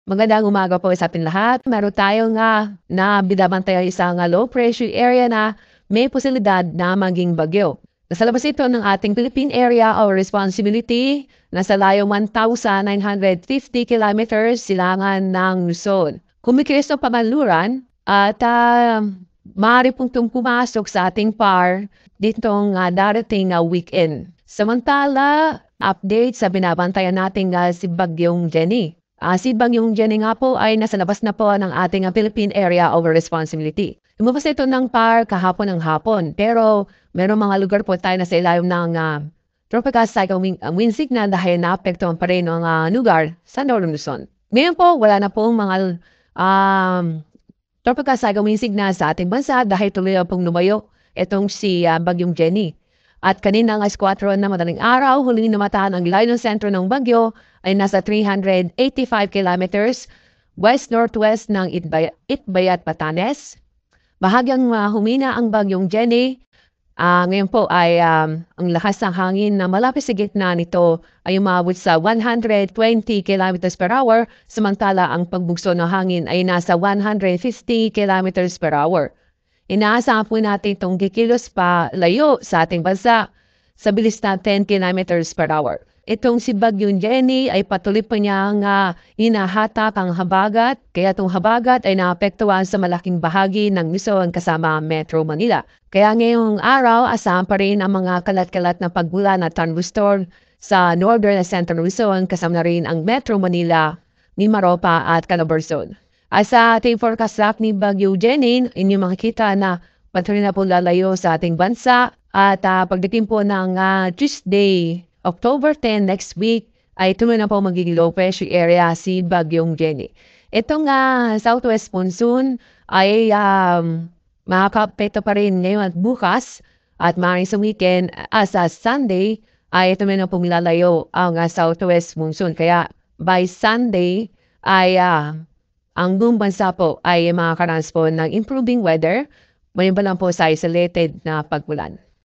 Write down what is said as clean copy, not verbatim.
Magandang umaga po sa ating lahat. Meron tayong na binabantayan isang low pressure area na may posibilidad na maging bagyo. Nasa labas ito ng ating Philippine Area of Responsibility, nasa layo 1,950 kilometers silangan ng Luzon. Kumikilos ng pamanluran at maaari pong itong pumasok sa ating PAR ditong darating weekend. Samantala, update sa binabantayan nating si Bagyong Jenny. Si Bagyong Jenny nga po ay nasa labas na po ng ating Philippine Area of Responsibility. Lumabas ito ng PAR kahapon ng hapon, pero meron mga lugar po tayo na sa ilalim ng tropical cyclone wind signal dahil naapektuhan pa rin ang lugar sa Northern Luzon. Ngayon po, wala na pong mga tropical cyclone wind signal sa ating bansa dahil tuloy na pong lumayo itong si Bagyong Jenny. At kanina ng 4 na madaling araw, huling namatahan ang layo ng sentro ng bagyo ay nasa 385 kilometers west-northwest ng Itbayat, Batanes. Bahagyang humina ang Bagyong Jenny. Ngayon po ay ang lakas ng hangin na malapit sa gitna nito ay umabot sa 120 kilometers per hour, samantala ang pagbugso ng hangin ay nasa 150 kilometers per hour. Inaasahan po natin itong kikilos pa layo sa ating bansa sa bilis na 10 kilometers per hour. Itong si Bagyong Jenny ay patuloy pa niyang hinahatak ang habagat, kaya itong habagat ay naapektuhan sa malaking bahagi ng Luzon kasama Metro Manila. Kaya ngayong araw, asahan pa rin ang mga kalat-kalat na pagbulan at thunderstorm sa northern at central Luzon kasama na rin ang Metro Manila, Mimaropa at Calabarzon. Sa ating forecast track ni Bagyong Jenny, inyong makikita na patuloy na po lalayo sa ating bansa at pagdating po ng Tuesday, October 10 next week, ay tuloy na po magiging low pressure area si Bagyong Jenny. Itong southwest monsoon ay makakapekto pa rin ngayon at bukas at maaaring sa weekend sa Sunday ay tuloy na po milalayo ang southwest monsoon. Kaya by Sunday ay ang buong bansa po ay makakaranas po ng improving weather, maliban lang po sa isolated na pagbulan.